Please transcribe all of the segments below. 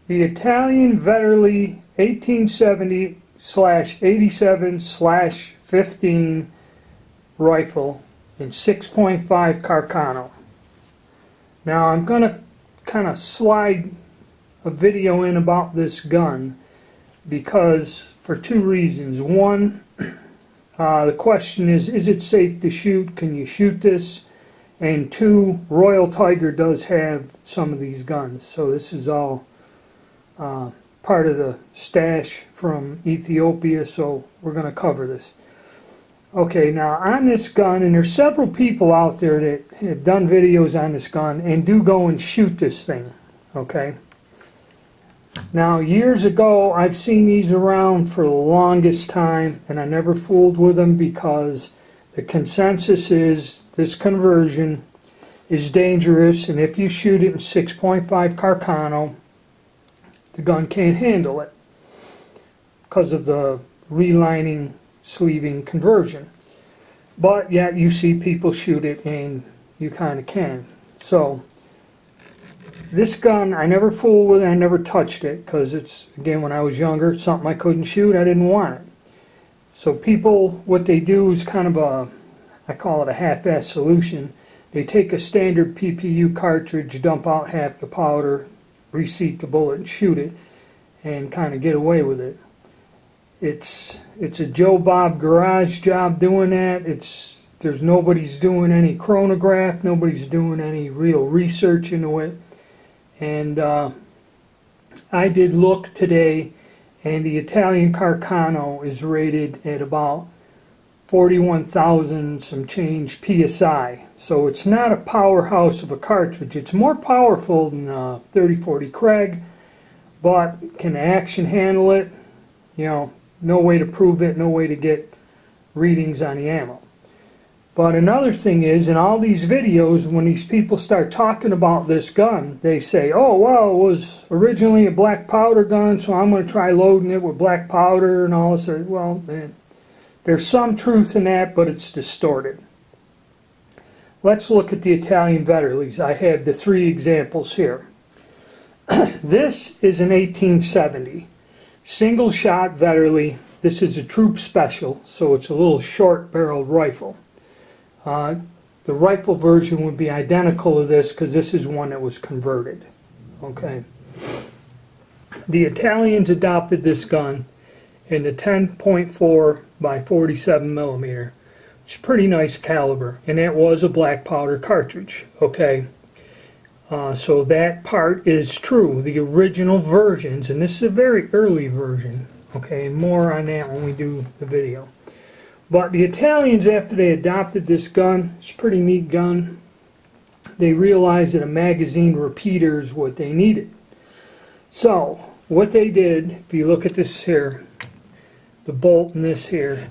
The Italian Vetterli 1870/87/15 rifle in 6.5 Carcano. Now I'm going to kind of slide a video in about this gun because for two reasons. One, the question is it safe to shoot? Can you shoot this? And two, Royal Tiger does have some of these guns, so this is all part of the stash from Ethiopia, so we're going to cover this. Okay, now on this gun, and there's several people out there that have done videos on this gun and do go and shoot this thing, okay? Now, years ago, I've seen these around for the longest time, and I never fooled with them because the consensus is this conversion is dangerous, and if you shoot it in 6.5 Carcano, the gun can't handle it because of the relining, sleeving conversion. But yet you see people shoot it and you kind of can. So this gun, I never fooled with it, I never touched it because it's, again, when I was younger, something I couldn't shoot, I didn't want it. So people, what they do is kind of a, I call it a half-ass solution. They take a standard PPU cartridge, dump out half the powder, reseat the bullet and shoot it and kind of get away with it. It's a Joe Bob garage job doing that. There's nobody's doing any chronograph, nobody's doing any real research into it. And I did look today, and the Italian Carcano is rated at about 41,000 some change PSI. So it's not a powerhouse of a cartridge. It's more powerful than 3040 Craig, but can the action handle it? You know, no way to prove it, no way to get readings on the ammo. But another thing is, in all these videos, when these people start talking about this gun, they say, oh, well, it was originally a black powder gun, so I'm going to try loading it with black powder and all this. Well, man, there's some truth in that, but it's distorted. Let's look at the Italian Vetterlis. I have the three examples here. This is an 1870 single shot Vetterli. This is a troop special, so it's a little short barreled rifle. The rifle version would be identical to this because this is one that was converted. Okay. The Italians adopted this gun in the 10.4 by 47 millimeter. It's a pretty nice caliber, and that was a black powder cartridge. Okay. So that part is true. The original versions, and this is a very early version. Okay, more on that when we do the video. But the Italians, after they adopted this gun, it's a pretty neat gun, they realized that a magazine repeater is what they needed. So, what they did, if you look at this here, the bolt in this here,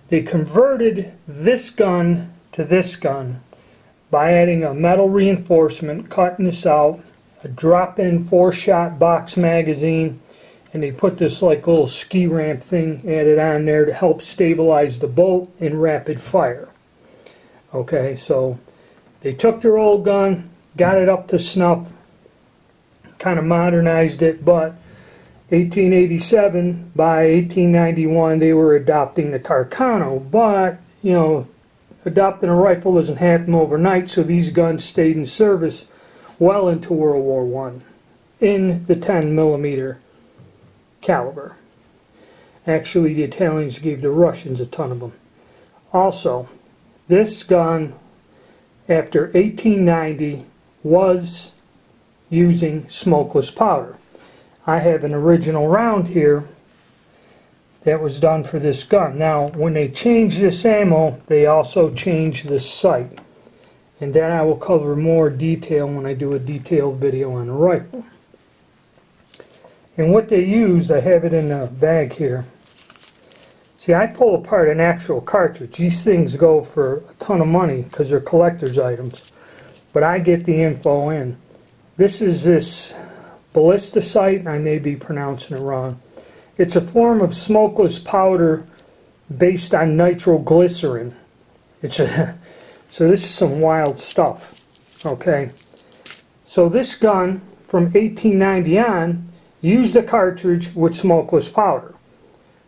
they converted this gun to this gun by adding a metal reinforcement, cutting this out, a drop-in 4-shot box magazine, and they put this like little ski ramp thing added on there to help stabilize the bolt in rapid fire. Okay, so they took their old gun, got it up to snuff, kind of modernized it, but 1887 by 1891 they were adopting the Carcano, but you know, adopting a rifle doesn't happen overnight, so these guns stayed in service well into World War I in the 10 millimeter caliber. Actually, the Italians gave the Russians a ton of them. Also, this gun, after 1890, was using smokeless powder. I have an original round here that was done for this gun. Now, when they changed this ammo, they also changed the sight. And that I will cover more detail when I do a detailed video on the rifle. And what they used, I have it in a bag here. See, I pull apart an actual cartridge. These things go for a ton of money because they're collector's items. But I get the info in. This is this ballisticite, I may be pronouncing it wrong. It's a form of smokeless powder based on nitroglycerin. So this is some wild stuff. Okay. So this gun from 1890 on used a cartridge with smokeless powder.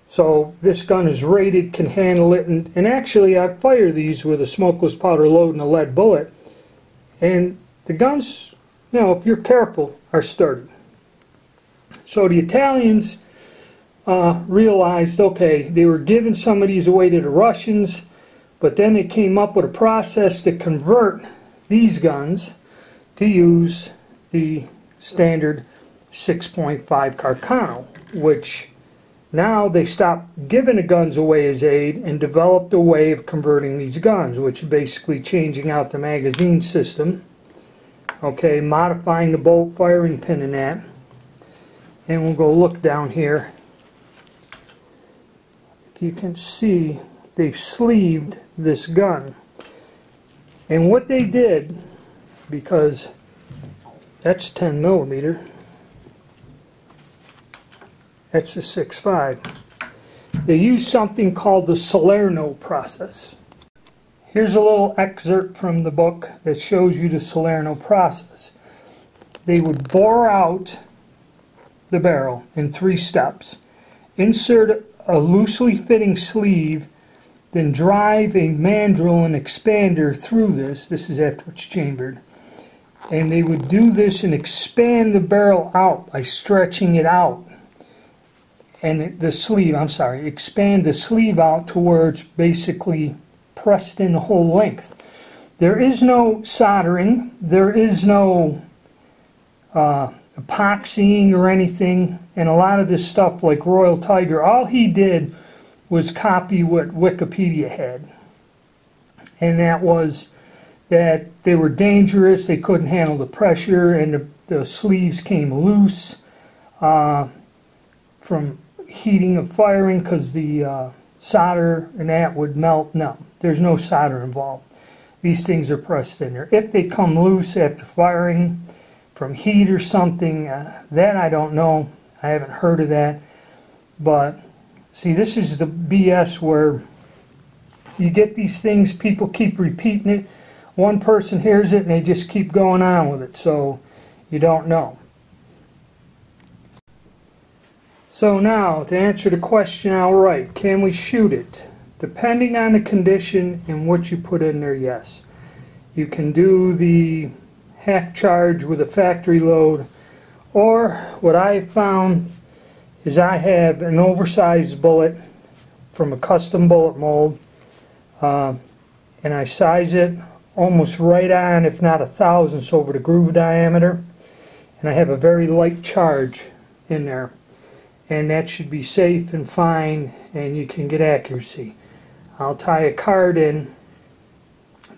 So this gun is rated, can handle it, and actually I fire these with a smokeless powder load and a lead bullet, and the guns, you know, if you're careful, are sturdy. So the Italians realized, okay, they were giving some of these away to the Russians, but then they came up with a process to convert these guns to use the standard 6.5 Carcano, which now they stopped giving the guns away as aid and developed a way of converting these guns, which is basically changing out the magazine system, okay, modifying the bolt firing pin in that. And we'll go look down here. If you can see, they've sleeved this gun. And what they did, because that's 10 millimeter, that's a 6.5. They use something called the Salerno process. Here's a little excerpt from the book that shows you the Salerno process. They would bore out the barrel in 3 steps, insert a loosely fitting sleeve, then drive a mandrel and expander through this. This is after it's chambered. And they would do this and expand the barrel out by stretching it out. And the sleeve, expand the sleeve out to where it's basically pressed in the whole length. There is no soldering, there is no epoxying or anything, and a lot of this stuff like Royal Tiger, all he did was copy what Wikipedia had. And that was that they were dangerous, they couldn't handle the pressure, and the sleeves came loose from heating of firing because the solder and that would melt. No, there's no solder involved. These things are pressed in there. If they come loose after firing from heat or something, that I don't know. I haven't heard of that. But see, this is the BS where you get these things, people keep repeating it. One person hears it and they just keep going on with it, so you don't know. So now, to answer the question outright, can we shoot it? Depending on the condition and what you put in there, yes. You can do the half charge with a factory load, or what I have found is I have an oversized bullet from a custom bullet mold, and I size it almost right on, if not 1/1000ths over the groove diameter, and I have a very light charge in there, and that should be safe and fine, and you can get accuracy. I'll tie a card in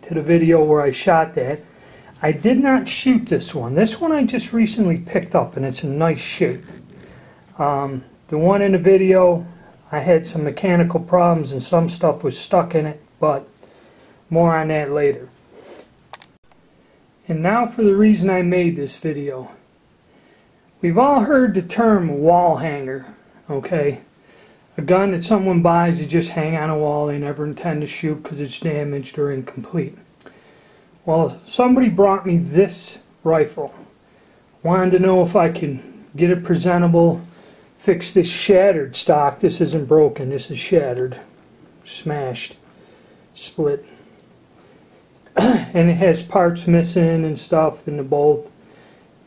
to the video where I shot that. I did not shoot this one. This one I just recently picked up, and it's in nice shape. The one in the video, I had some mechanical problems and some stuff was stuck in it, but more on that later. And now for the reason I made this video. We've all heard the term wall hanger, okay? A gun that someone buys, you just hang on a wall, they never intend to shoot because it's damaged or incomplete. Well, somebody brought me this rifle. Wanted to know if I can get it presentable, fix this shattered stock. This isn't broken, this is shattered, smashed, split. And it has parts missing and stuff in the bolt.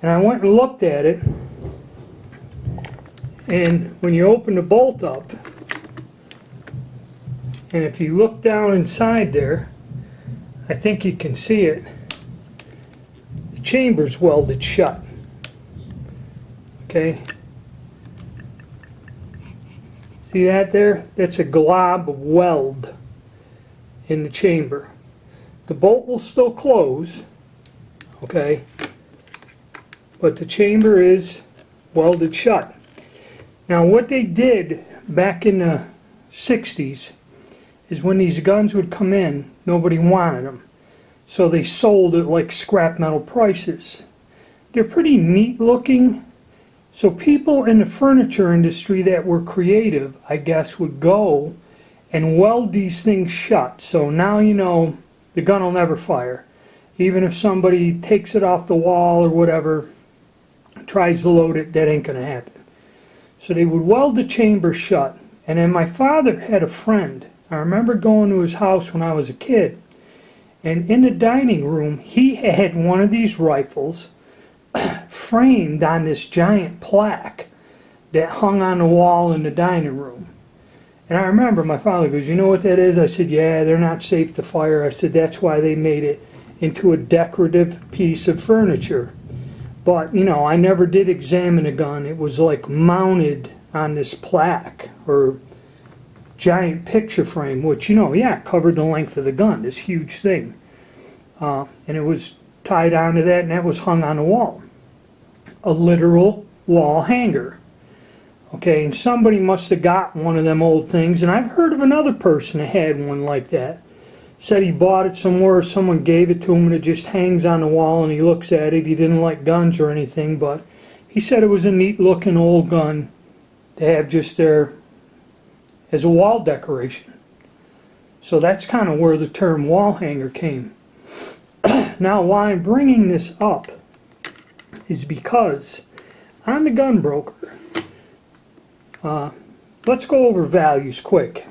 And I went and looked at it, and when you open the bolt up, and if you look down inside there, I think you can see it, the chamber's welded shut. Okay? See that there? That's a glob of weld in the chamber. The bolt will still close, okay? But the chamber is welded shut. Now what they did back in the 60s is when these guns would come in, nobody wanted them. So they sold at like scrap metal prices. They're pretty neat looking. So people in the furniture industry that were creative, I guess, would go and weld these things shut. So now you know the gun will never fire. Even if somebody takes it off the wall or whatever, tries to load it, that ain't going to happen. So they would weld the chamber shut. And then my father had a friend. I remember going to his house when I was a kid. And in the dining room, he had one of these rifles framed on this giant plaque that hung on the wall in the dining room. And I remember my father goes, "You know what that is?" I said, "Yeah, they're not safe to fire." I said, "That's why they made it into a decorative piece of furniture." But, you know, I never did examine a gun. It was like mounted on this plaque or giant picture frame, which, you know, yeah, covered the length of the gun, this huge thing. And it was tied onto that, and that was hung on the wall. A literal wall hanger. Okay, and somebody must have got one of them old things, and I've heard of another person that had one like that. Said he bought it somewhere, someone gave it to him, and it just hangs on the wall, and he looks at it. He didn't like guns or anything, but he said it was a neat looking old gun to have just there as a wall decoration. So that's kind of where the term wall hanger came. Now, why I'm bringing this up is because on the gun broker, let's go over values quick.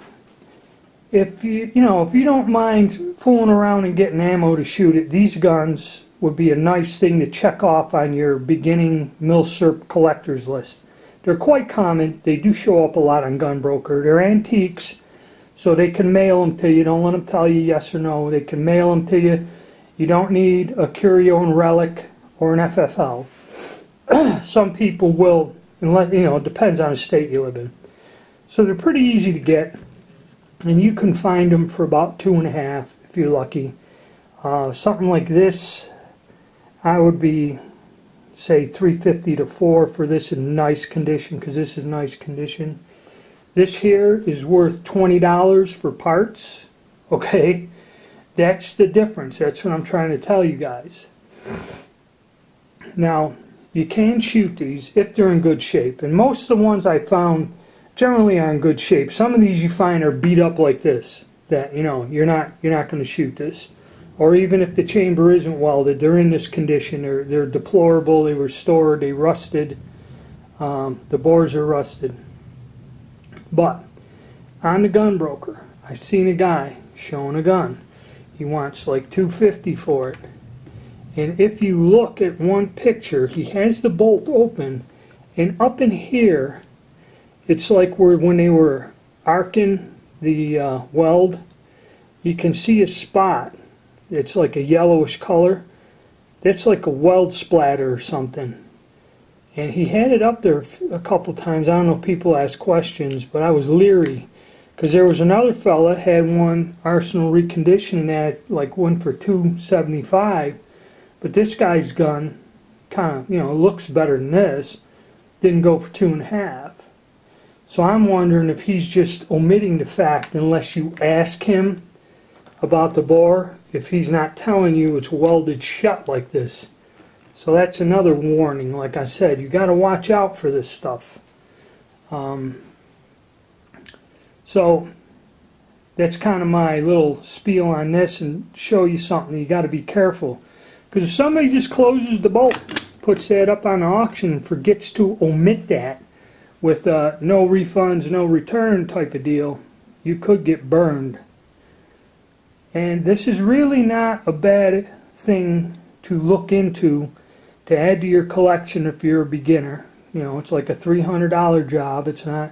If you don't mind fooling around and getting ammo to shoot it, these guns would be a nice thing to check off on your beginning milsurp collector's list. They're quite common. They do show up a lot on Gunbroker. They're antiques, so they can mail them to you. Don't let them tell you yes or no. They can mail them to you. You don't need a Curio and Relic or an FFL. Some people will, unless, you know, it depends on the state you live in. So they're pretty easy to get, and you can find them for about $2.50 if you're lucky. Something like this, I would be, say, $3.50 to $4 for this in nice condition, because this is nice condition. This here is worth $20 for parts. Okay, that's the difference. That's what I'm trying to tell you guys. Now, you can shoot these if they're in good shape, and most of the ones I found generally are in good shape. Some of these you find are beat up like this, that, you know, you're not going to shoot this. Or even if the chamber isn't welded, they're in this condition. They're deplorable. They were stored. They rusted. The bores are rusted. But on the gun broker, I seen a guy showing a gun. He wants like $250 for it. And if you look at one picture, he has the bolt open, and up in here, it's like where when they were arcing the weld, you can see a spot. It's like a yellowish color. That's like a weld splatter or something. And he had it up there a couple times. I don't know if people ask questions, but I was leery, because there was another fella had one Arsenal reconditioning that like went for $275. But this guy's gun kind of, you know, looks better than this. Didn't go for $2.50. So I'm wondering if he's just omitting the fact, unless you ask him about the bore, if he's not telling you it's welded shut like this. So that's another warning. Like I said, you got to watch out for this stuff. So that's kind of my little spiel on this, and show you something. You got to be careful. Because if somebody just closes the bolt, puts that up on the auction, and forgets to omit that with no refunds, no return type of deal, you could get burned. And this is really not a bad thing to look into to add to your collection if you're a beginner. You know, it's like a $300 job. It's not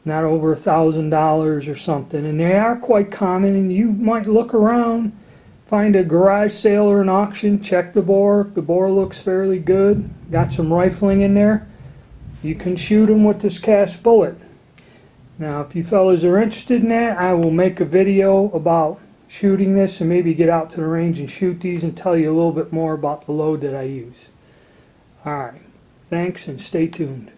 over $1,000 or something. And they are quite common, and you might look around, find a garage sale or an auction, check the bore. If the bore looks fairly good, got some rifling in there, you can shoot them with this cast bullet. Now, if you fellas are interested in that, I will make a video about shooting this, and maybe get out to the range and shoot these and tell you a little bit more about the load that I use. Alright, thanks, and stay tuned.